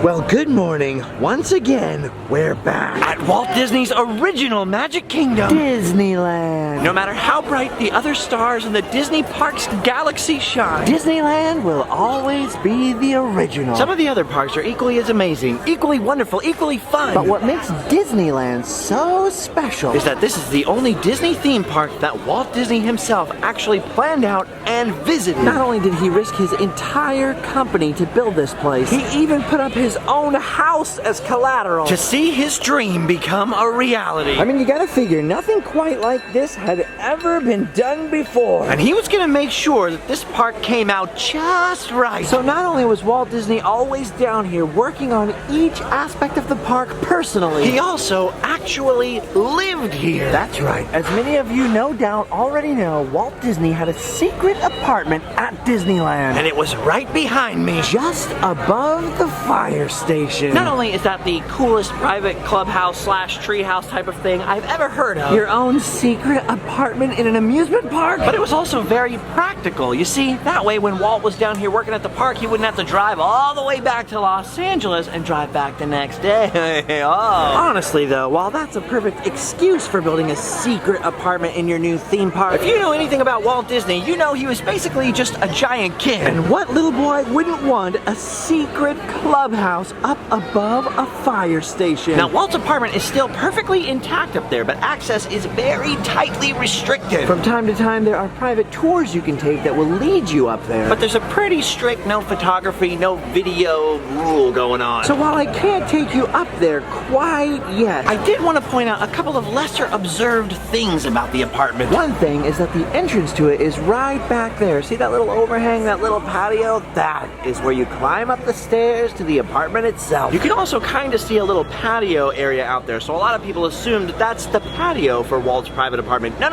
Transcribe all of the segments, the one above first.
Well, good morning. Once again, we're back at Walt Disney's original Magic Kingdom, Disneyland. No matter how bright the other stars in the Disney park's galaxy shine, Disneyland will always be the original. Some of the other parks are equally as amazing, equally wonderful, equally fun. But what makes Disneyland so special is that this is the only Disney theme park that Walt Disney himself actually planned out and visited. Not only did he risk his entire company to build this place, he even put up his own house as collateral to see his dream become a reality. I mean, you gotta figure, nothing quite like this had ever been done before. And he was gonna make sure that this park came out just right. So not only was Walt Disney always down here working on each aspect of the park personally, he also actually lived here. That's right. As many of you no doubt already know, Walt Disney had a secret apartment at Disneyland. And it was right behind me, just above the fire station. Not only is that the coolest private clubhouse slash treehouse type of thing I've ever heard of. Your own secret apartment in an amusement park? But it was also very practical. You see, that way when Walt was down here working at the park, he wouldn't have to drive all the way back to Los Angeles and drive back the next day. Honestly though, while that's a perfect excuse for building a secret apartment in your new theme park, if you know anything about Walt Disney, you know he was basically just a giant kid. And what little boy wouldn't want a secret clubhouse up above a fire station? Now, Walt's apartment is still perfectly intact up there, but access is very tightly restricted. From time to time, there are private tours you can take that will lead you up there. But there's a pretty strict no photography, no video rule going on. So while I can't take you up there quite yet, I did want to point out a couple of lesser observed things about the apartment. One thing is that the entrance to it is right back there. See that little overhang, that little patio? That is where you climb up the stairs to the apartment itself. You can also kind of see a little patio area out there, so a lot of people assume that that's the patio for Walt's private apartment. No.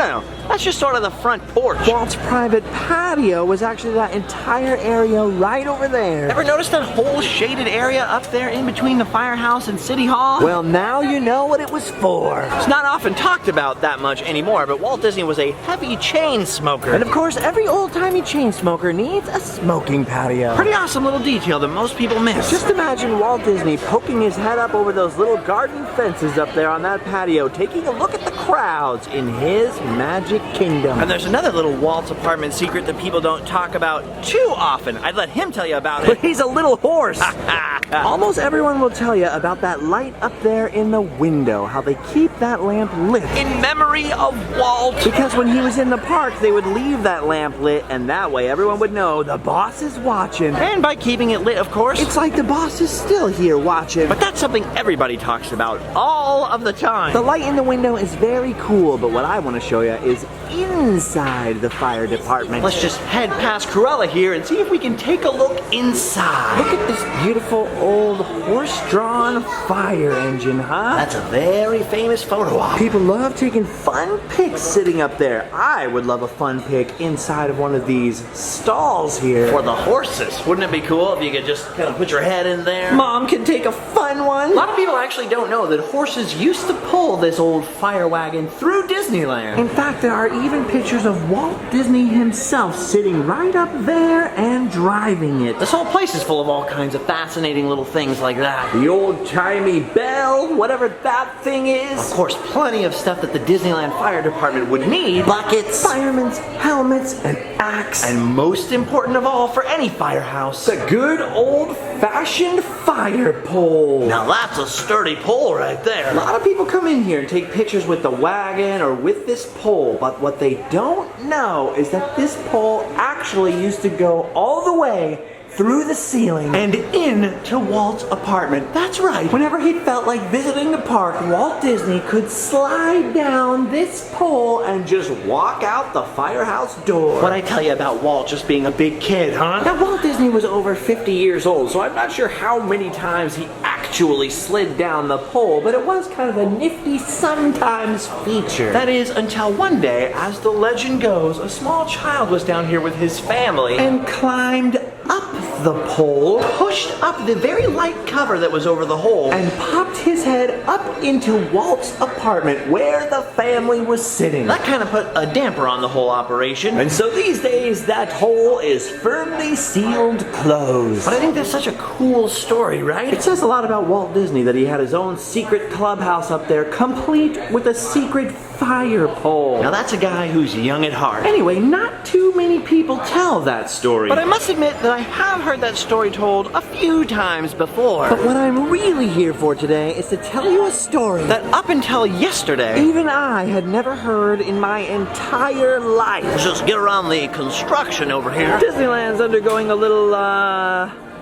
That's just sort of the front porch. Walt's private patio was actually that entire area right over there. Ever notice that whole shaded area up there in between the firehouse and City Hall? Well, now you know what it was for. It's not often talked about that much anymore, but Walt Disney was a heavy chain smoker. And of course, every old-timey chain smoker needs a smoking patio. Pretty awesome little detail that most people miss. Just imagine Walt Disney poking his head up over those little garden fences up there on that patio, taking a look at the crowds in his Magic Kingdom. And there's another little Walt's apartment secret that people don't talk about too often. I'd let him tell you about it. But he's a little horse. Almost everyone will tell you about that light up there in the window, how they keep that lamp lit. In memory of Walt. Because when he was in the park, they would leave that lamp lit, and that way everyone would know the boss is watching. And by keeping it lit, of course, it's like the boss is still here watching. But that's something everybody talks about all of the time. The light in the window is very cool, but what I want to show you is inside the fire department. Let's just head past Cruella here and see if we can take a look inside. Look at this beautiful old horse-drawn fire engine, huh? That's a very famous photo op. People love taking fun pics sitting up there. I would love a fun pic inside of one of these stalls here. For the horses. Wouldn't it be cool if you could just kind of put your head in there? Mom can take a fun one. A lot of people actually don't know that horses used to pull this old fire wagon through Disneyland. In fact, there are even pictures of Walt Disney himself sitting right up there and driving it. This whole place is full of all kinds of fascinating little things like that. The old-timey bell, whatever that thing is. Of course, plenty of stuff that the Disneyland Fire Department would need. Buckets, firemen's helmets, an axe. And most important of all for any firehouse, the good old-fashioned fire pole. Now that's a sturdy pole right there. A lot of people come in here and take pictures with the wagon or with this pole, but what they don't know is that this pole actually used to go all the way through the ceiling and into Walt's apartment. That's right. Whenever he felt like visiting the park, Walt Disney could slide down this pole and just walk out the firehouse door. What'd I tell you about Walt just being a big kid, huh? Now, Walt Disney was over 50 years old, so I'm not sure how many times he actually slid down the pole, but it was kind of a nifty sometimes feature. That is, until one day, as the legend goes, a small child was down here with his family and climbed up the pole, pushed up the very light cover that was over the hole, and popped his head up into Walt's apartment where the family was sitting. that kind of put a damper on the whole operation. And so these days, that hole is firmly sealed closed. But I think that's such a cool story, right? It says a lot about Walt Disney that he had his own secret clubhouse up there, complete with a secret fire pole. Now that's a guy who's young at heart. Anyway, not too many people tell that story. But I must admit that I have heard that story told a few times before. But what I'm really here for today is to tell you a story That up until yesterday, even I had never heard in my entire life. let's just get around the construction over here. Disneyland's undergoing a little,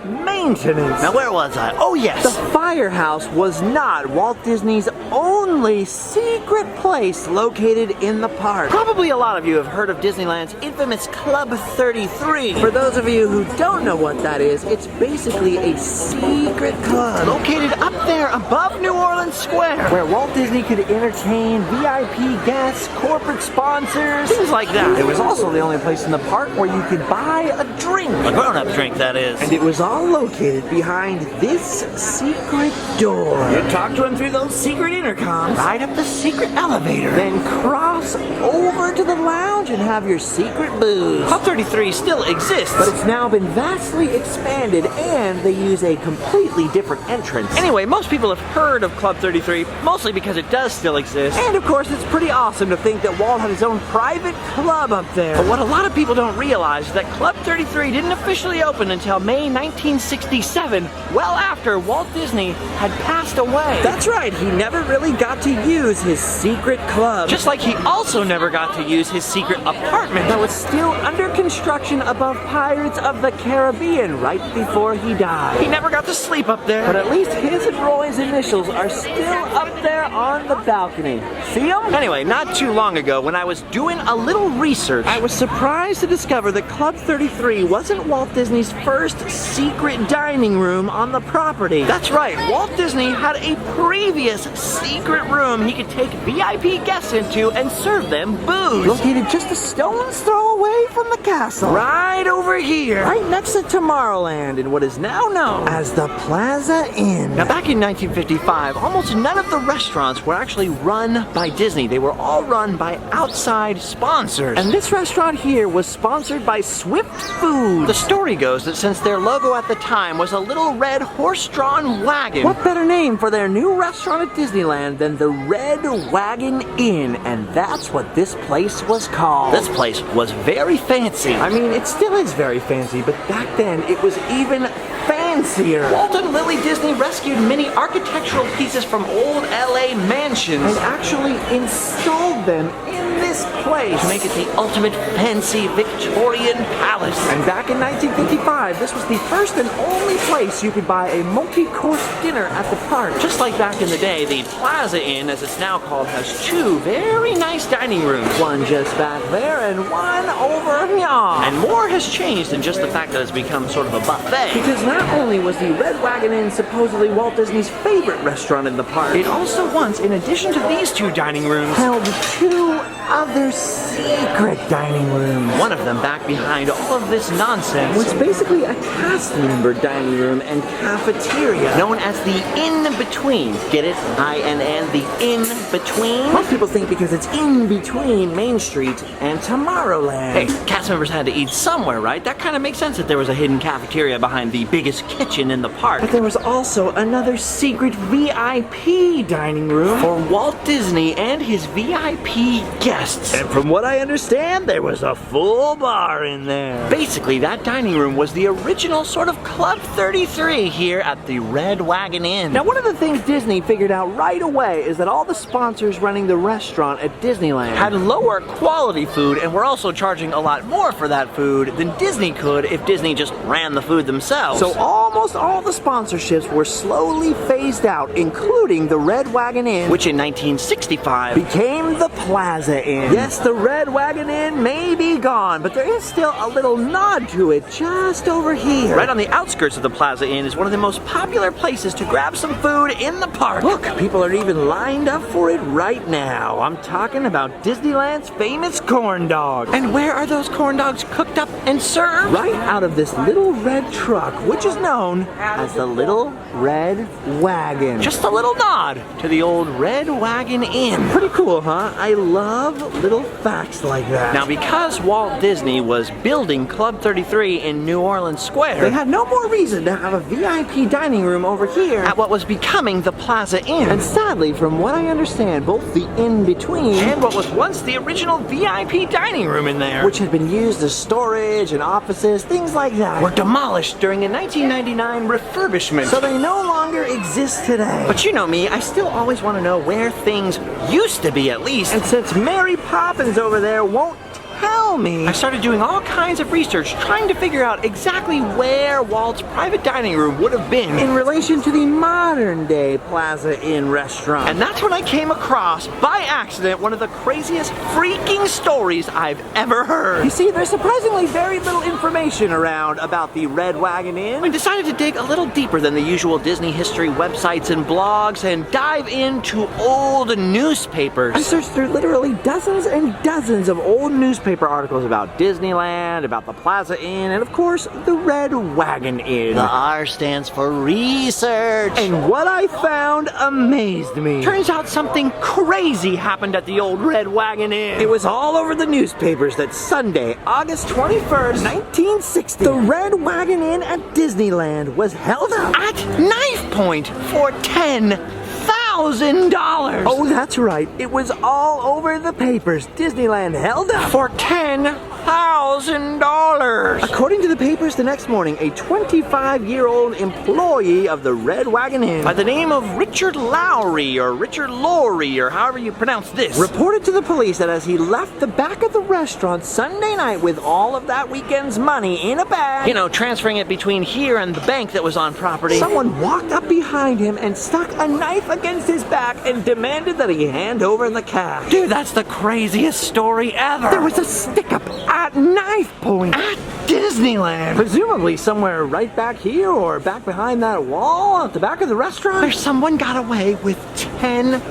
maintenance. Now where was I? Oh yes! The firehouse was not Walt Disney's only secret place located in the park. Probably a lot of you have heard of Disneyland's infamous Club 33. For those of you who don't know what that is, it's basically a secret club Located up there above New Orleans Square. where Walt Disney could entertain VIP guests, corporate sponsors, Things like that. It was also the only place in the park where you could buy a drink. A grown-up drink, that is. And it was all located behind this secret door. You talk to him through those secret intercoms. Ride up the secret elevator. Then cross over to the lounge and have your secret booze. Club 33 still exists. But it's now been vastly expanded and they use a completely different entrance. Anyway, most people have heard of Club 33, mostly because it does still exist. And of course, it's pretty awesome to think that Walt had his own private club up there. But what a lot of people don't realize is that Club 33 didn't officially open until May 1967, well after Walt Disney had passed away. That's right, he never really got to use his secret club. Just like he also never got to use his secret apartment. that was still under construction above Pirates of the Caribbean right before he died. He never got to sleep up there. But at least his and Roy's initials are still up there on the balcony. See them? Anyway, not too long ago, when I was doing a little research, I was surprised to discover that Club 33 wasn't Walt Disney's first secret dining room on the property. That's right, Walt Disney had a previous secret room he could take VIP guests into and serve them booze. Located just a stone's throw away from the castle. Right over here. Right next to Tomorrowland in what is now known as the Plaza Inn. Now back in 1955, almost none of the restaurants were actually run by Disney. They were all run by outside sponsors. And this restaurant here was sponsored by Swift Foods. The story goes that since their logo at the time was a little red horse-drawn wagon, What better name for their new restaurant at Disneyland than the Red Wagon Inn? And that's what this place was called. this place was very fancy. I mean, it still is very fancy, but back then it was even fancier. Walt and Lily Disney rescued many architectural pieces from old LA mansions And actually installed them in this place. to make it the ultimate fancy Victorian palace. And back in 1955, this was the first and only place you could buy a multi-course dinner at the park. Just like back in the day, the Plaza Inn, as it's now called, has two very nice dining rooms. One just back there and one over here. And more has changed than just the fact that it's become sort of a buffet. Because not only was the Red Wagon Inn supposedly Walt Disney's favorite restaurant in the park, It also once, in addition to these two dining rooms, held two other secret dining rooms. one of them back behind all of this nonsense Was basically a cast member dining room and cafeteria. known as the In-Between. Get it? INN, the In-Between. Most people think because it's in between Main Street and Tomorrowland. Hey, cast members had to eat somewhere, right? That kind of makes sense that there was a hidden cafeteria behind the biggest kitchen in the park. But there was also another secret VIP dining room. For Walt Disney and his VIP guests. And from what I understand, there was a full bar in there. Basically, that dining room was the original sort of Club 33 here at the Red Wagon Inn. Now, one of the things Disney figured out right away is that all the sponsors running the restaurant at Disneyland had lower quality food and were also charging a lot more for that food than Disney could if Disney just ran the food themselves. So almost all the sponsorships were slowly phased out, including the Red Wagon Inn, which in 1965 became the Plaza Inn. Inn. Yes, the Red Wagon Inn may be gone, but there is still a little nod to it just over here. Right on the outskirts of the Plaza Inn is one of the most popular places to grab some food in the park. Look, people are even lined up for it right now. I'm talking about Disneyland's famous corn dog. And where are those corn dogs cooked up and served? Right out of this little red truck, which is known as the Little Red Wagon. Just a little nod to the old Red Wagon Inn. Pretty cool, huh? I love little facts like that. Now, because Walt Disney was building Club 33 in New Orleans Square, they had no more reason to have a VIP dining room over here at what was becoming the Plaza Inn. And sadly, from what I understand, both the in-between and what was once the original VIP dining room in there, which had been used as storage and offices, things like that, were demolished during a 1999 refurbishment. So they no longer exist today. But you know me, I still always want to know where things used to be, at least. And since Mary Poppins over there won't tell me, I started doing all kinds of research trying to figure out exactly where Walt's private dining room would have been in relation to the modern day Plaza Inn restaurant. And that's when I came across, by accident, one of the craziest freaking stories I've ever heard. You see, there's surprisingly very little information around about the Red Wagon Inn. I decided to dig a little deeper than the usual Disney history websites and blogs and dive into old newspapers. I searched through literally dozens and dozens of old newspaper articles about Disneyland, about the Plaza Inn, and of course, the Red Wagon Inn. The R stands for research. And what I found amazed me. Turns out something crazy happened at the old Red Wagon Inn. It was all over the newspapers that Sunday, August 21st, 1960, the Red Wagon Inn at Disneyland was held up at knife point for $10,000. Oh, that's right. It was all over the papers. Disneyland held up for $10,000. According to the papers the next morning, a 25-year-old employee of the Red Wagon Inn by the name of Richard Lowry or Richard Lowry or however you pronounce this reported to the police that as he left the back of the restaurant Sunday night with all of that weekend's money in a bag, you know, transferring it between here and the bank that was on property, someone walked up behind him and stuck a knife against his back and demanded that he hand over the cash. Dude, that's the craziest story ever. There was a stick-up at knife point at Disneyland. Presumably somewhere right back here or back behind that wall at the back of the restaurant. Where someone got away with $10,000.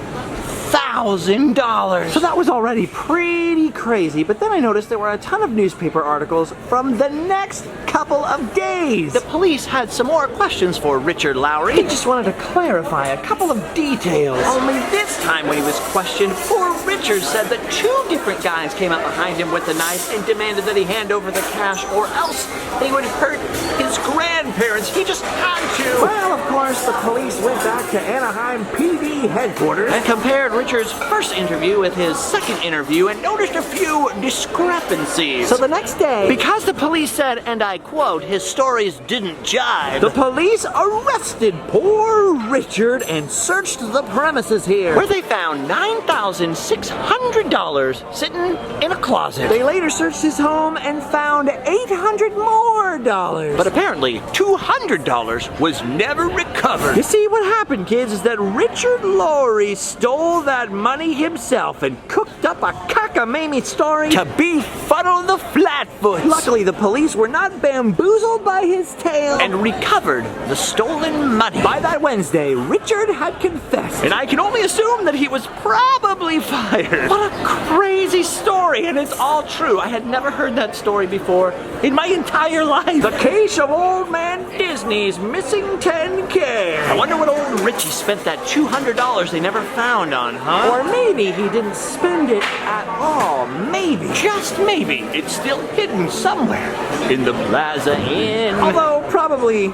So that was already pretty crazy, but then I noticed there were a ton of newspaper articles from the next couple of days. The police had some more questions for Richard Lowry. He just wanted to clarify a couple of details. Only this time when he was questioned, poor Richard said that two different guys came up behind him with the knife and demanded that he hand over the cash or else they would hurt his grandparents. He just had to. Well, of course, the police went back to Anaheim PD headquarters and compared Richard's first interview with his second interview and noticed a few discrepancies. So the next day, because the police said, and I quote, his stories didn't jibe, the police arrested poor Richard and searched the premises here, where they found $9,600 sitting in a closet. They later searched his home and found $800 more. But apparently, $200 was never recovered. You see, what happened, kids, is that Richard Lowry stole that money himself and cooked up a cockamamie story to befuddle the Flatfoots. Luckily, the police were not bamboozled by his tale and recovered the stolen money. By that Wednesday, Richard had confessed. And I can only assume that he was probably fired. What a crazy story, and it's all true. I had never heard that story before in my entire life. The case of old man Disney's missing 10K. I wonder what old Richie spent that $200 they never found on, huh? Or maybe he didn't spend it at all. Maybe. Just maybe. It's still hidden somewhere in the Plaza Inn. Although, probably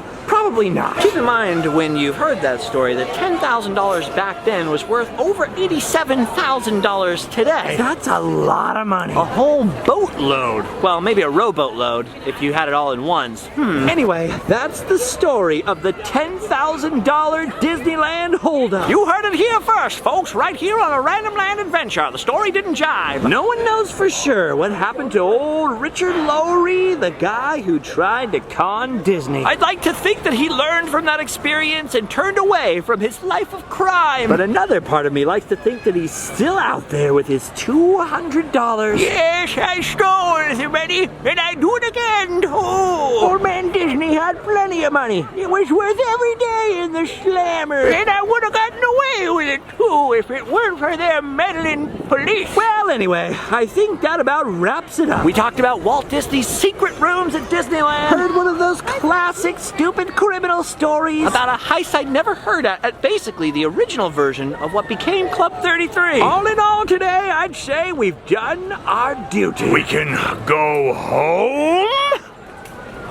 not. Keep in mind when you've heard that story that $10,000 back then was worth over $87,000 today. That's a lot of money. A whole boatload. Well, maybe a rowboat load if you had it all in ones. Anyway, that's the story of the $10,000 Disneyland holdup. You heard it here first, folks, right here on a Randomland Adventure. The story didn't jive. No one knows for sure what happened to old Richard Lowry, the guy who tried to con Disney. I'd like to think that he learned from that experience and turned away from his life of crime. But another part of me likes to think that he's still out there with his $200. Yes, I stole it, Betty, and I do it again, too. Old man Disney had plenty of money. It was worth every day in the slammer. And I would have gotten away with it, too, if it weren't for their meddling police. Well, anyway, I think that about wraps it up. We talked about Walt Disney's Secret Rooms at Disneyland. Heard one of those classic stupid criminal stories About a heist I'd never heard at basically the original version of what became Club 33. All in all today, I'd say we've done our duty. We can go home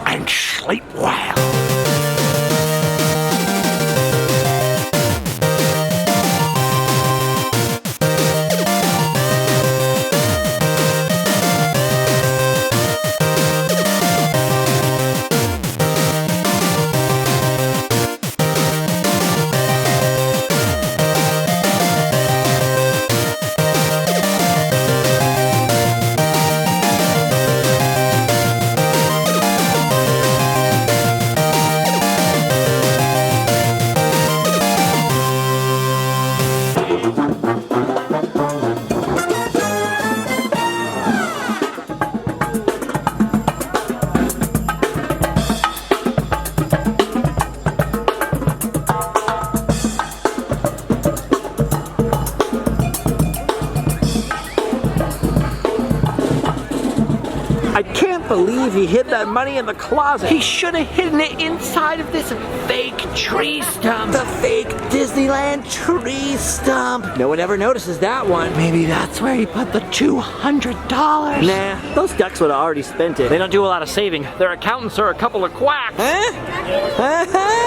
and sleep well. I can't believe he hid that money in the closet. He should have hidden it inside of this fake tree stump. The fake Disneyland tree stump. No one ever notices that one. Maybe that's where he put the $200. Nah, those ducks would have already spent it. They don't do a lot of saving. Their accountants are a couple of quacks.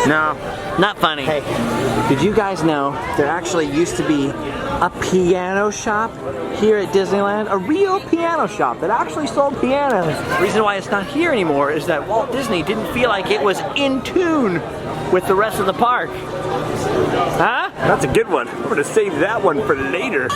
No, not funny. Hey, did you guys know there actually used to be a piano shop here at Disneyland? A real piano shop that actually sold pianos. The reason why it's not here anymore is that Walt Disney didn't feel like it was in tune with the rest of the park. Huh? That's a good one. I'm gonna save that one for later.